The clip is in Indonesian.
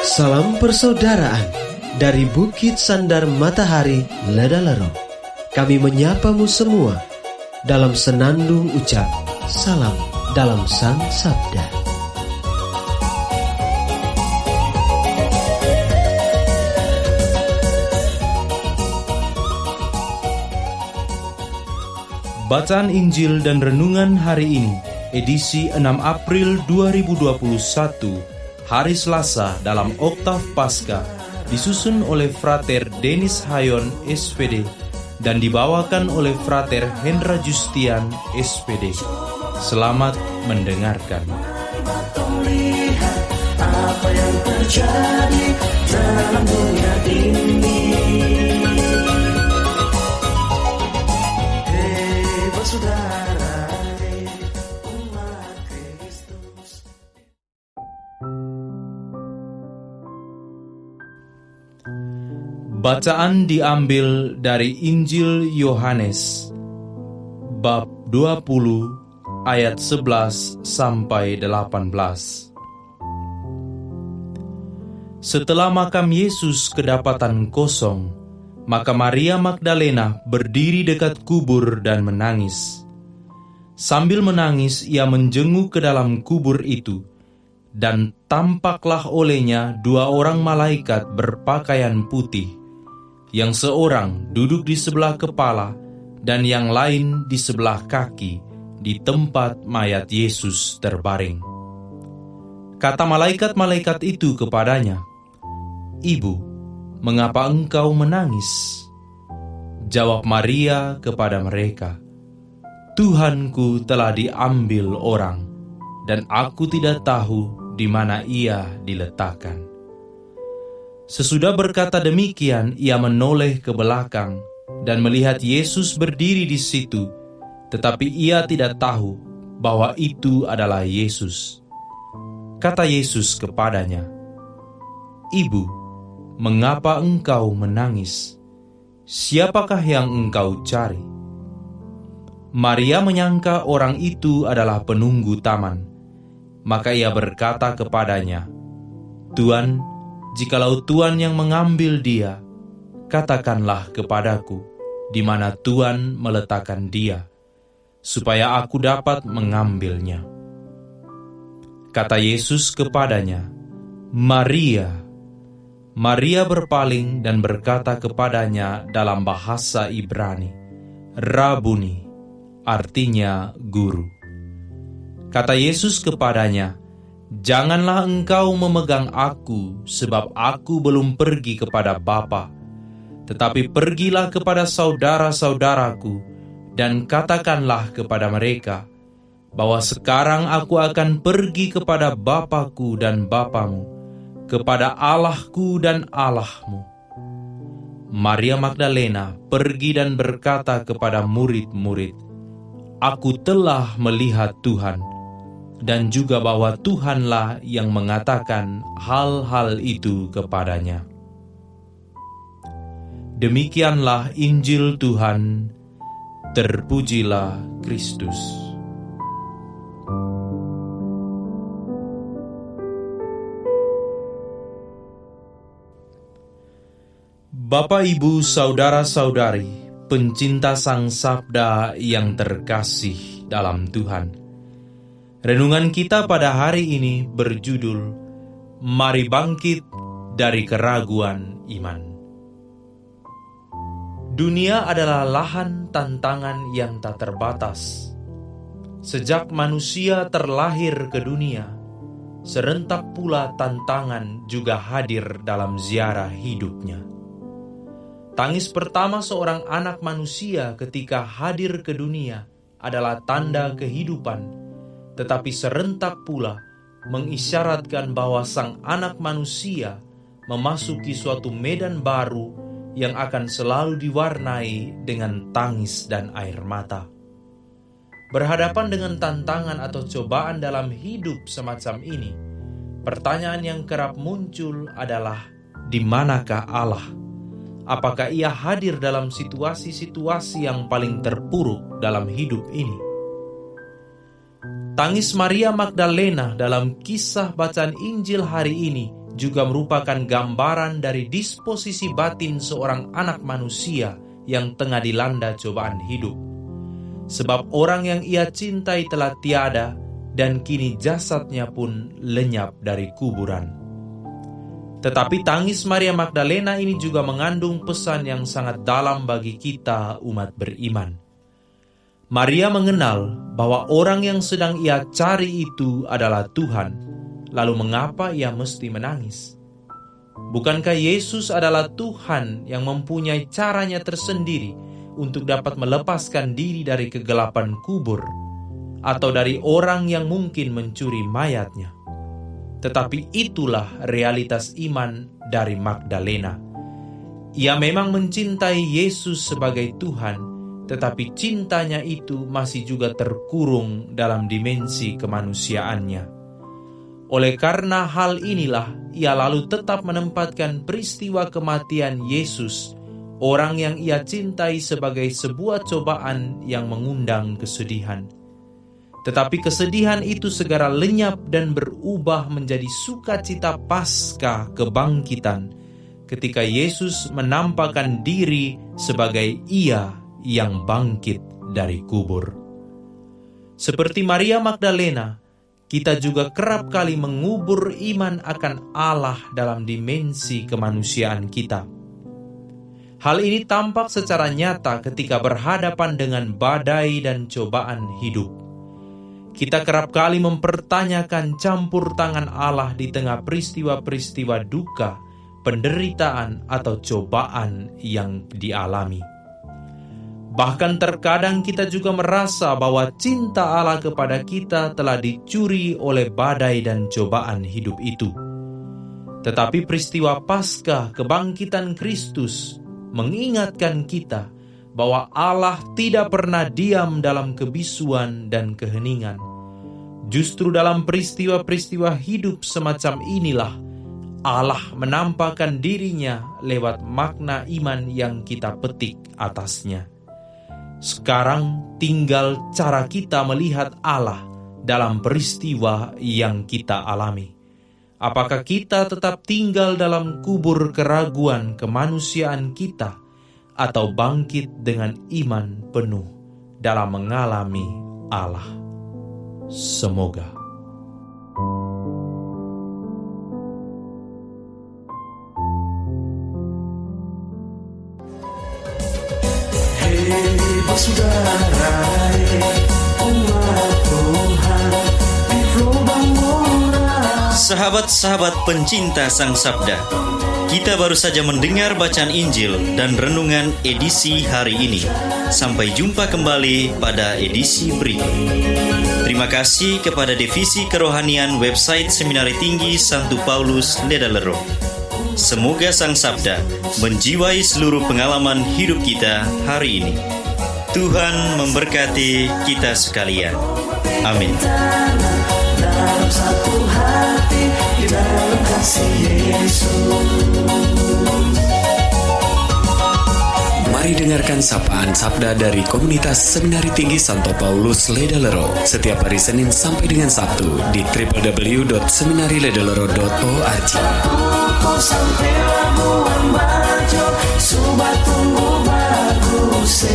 Salam persaudaraan dari Bukit Sandar Matahari Ledalero. Kami menyapamu semua dalam senandung ucap salam dalam Sang Sabda. Bacaan Injil dan Renungan hari ini, edisi 6 April 2021, hari Selasa dalam Oktav Paskah, disusun oleh Frater Denis Hayon, SPD, dan dibawakan oleh Frater Hendra Justian, SPD. Selamat mendengarkan. Lihat apa yang terjadi dalam dunia ini. Saudara, umat Kristus. Bacaan diambil dari Injil Yohanes bab 20 ayat 11 sampai 18. Setelah makam Yesus kedapatan kosong, maka Maria Magdalena berdiri dekat kubur dan menangis. Sambil menangis, ia menjenguk ke dalam kubur itu, dan tampaklah olehnya 2 orang malaikat berpakaian putih, yang seorang duduk di sebelah kepala dan yang lain di sebelah kaki, di tempat mayat Yesus terbaring. Kata malaikat-malaikat itu kepadanya, "Ibu, mengapa engkau menangis?" Jawab Maria kepada mereka, "Tuhanku telah diambil orang, dan aku tidak tahu di mana ia diletakkan." Sesudah berkata demikian, ia menoleh ke belakang dan melihat Yesus berdiri di situ, tetapi ia tidak tahu bahwa itu adalah Yesus. Kata Yesus kepadanya, "Ibu, mengapa engkau menangis? Siapakah yang engkau cari?" Maria menyangka orang itu adalah penunggu taman. Maka ia berkata kepadanya, "Tuan, jikalau Tuan yang mengambil dia, katakanlah kepadaku di mana Tuan meletakkan dia, supaya aku dapat mengambilnya." Kata Yesus kepadanya, "Maria." Maria berpaling dan berkata kepadanya dalam bahasa Ibrani, "Rabuni," artinya guru. Kata Yesus kepadanya, "Janganlah engkau memegang aku, sebab aku belum pergi kepada Bapa. Tetapi pergilah kepada saudara-saudaraku, dan katakanlah kepada mereka, bahwa sekarang aku akan pergi kepada Bapa-Ku dan Bapamu, kepada Allah-Ku dan Allahmu." Maria Magdalena pergi dan berkata kepada murid-murid, "Aku telah melihat Tuhan," dan juga bahwa Tuhanlah yang mengatakan hal-hal itu kepadanya. Demikianlah Injil Tuhan, terpujilah Kristus. Bapak, Ibu, saudara-saudari, pencinta Sang Sabda yang terkasih dalam Tuhan. Renungan kita pada hari ini berjudul Mari Bangkit dari Keraguan Iman. Dunia adalah lahan tantangan yang tak terbatas. Sejak manusia terlahir ke dunia, serentak pula tantangan juga hadir dalam ziarah hidupnya. Tangis pertama seorang anak manusia ketika hadir ke dunia adalah tanda kehidupan, tetapi serentak pula mengisyaratkan bahwa sang anak manusia memasuki suatu medan baru yang akan selalu diwarnai dengan tangis dan air mata. Berhadapan dengan tantangan atau cobaan dalam hidup semacam ini, pertanyaan yang kerap muncul adalah, di manakah Allah? Apakah ia hadir dalam situasi-situasi yang paling terpuruk dalam hidup ini? Tangis Maria Magdalena dalam kisah bacaan Injil hari ini juga merupakan gambaran dari disposisi batin seorang anak manusia yang tengah dilanda cobaan hidup. Sebab orang yang ia cintai telah tiada, dan kini jasadnya pun lenyap dari kuburan. Tetapi tangis Maria Magdalena ini juga mengandung pesan yang sangat dalam bagi kita umat beriman. Maria mengenal bahwa orang yang sedang ia cari itu adalah Tuhan. Lalu mengapa ia mesti menangis? Bukankah Yesus adalah Tuhan yang mempunyai caranya tersendiri untuk dapat melepaskan diri dari kegelapan kubur atau dari orang yang mungkin mencuri mayatnya? Tetapi itulah realitas iman dari Magdalena. Ia memang mencintai Yesus sebagai Tuhan, tetapi cintanya itu masih juga terkurung dalam dimensi kemanusiaannya. Oleh karena hal inilah, ia lalu tetap menempatkan peristiwa kematian Yesus, orang yang ia cintai, sebagai sebuah cobaan yang mengundang kesedihan. Tetapi kesedihan itu segera lenyap dan berubah menjadi sukacita pasca kebangkitan, ketika Yesus menampakkan diri sebagai Ia yang bangkit dari kubur. Seperti Maria Magdalena, kita juga kerap kali mengubur iman akan Allah dalam dimensi kemanusiaan kita. Hal ini tampak secara nyata ketika berhadapan dengan badai dan cobaan hidup. Kita kerap kali mempertanyakan campur tangan Allah di tengah peristiwa-peristiwa duka, penderitaan, atau cobaan yang dialami. Bahkan terkadang kita juga merasa bahwa cinta Allah kepada kita telah dicuri oleh badai dan cobaan hidup itu. Tetapi peristiwa Paskah kebangkitan Kristus mengingatkan kita bahwa Allah tidak pernah diam dalam kebisuan dan keheningan. Justru dalam peristiwa-peristiwa hidup semacam inilah Allah menampakkan dirinya lewat makna iman yang kita petik atasnya. Sekarang tinggal cara kita melihat Allah dalam peristiwa yang kita alami. Apakah kita tetap tinggal dalam kubur keraguan kemanusiaan kita, atau bangkit dengan iman penuh dalam mengalami Allah? Semoga. Saudara, umat Tuhan di lubang murah. Sahabat-sahabat pencinta Sang Sabda, kita baru saja mendengar bacaan Injil dan renungan edisi hari ini. Sampai jumpa kembali pada edisi berikut. Terima kasih kepada Divisi Kerohanian website Seminari Tinggi Santo Paulus Ledalero. Semoga Sang Sabda menjiwai seluruh pengalaman hidup kita hari ini. Tuhan memberkati kita sekalian. Amin. Dalam satu hati, di dalam kasih Yesus. Mari dengarkan sapaan sabda dari komunitas Seminari Tinggi Santo Paulus Ledalero setiap hari Senin sampai dengan Sabtu di www.seminariledalero.org. Sampai labuan bajo, subat tunggu bagus.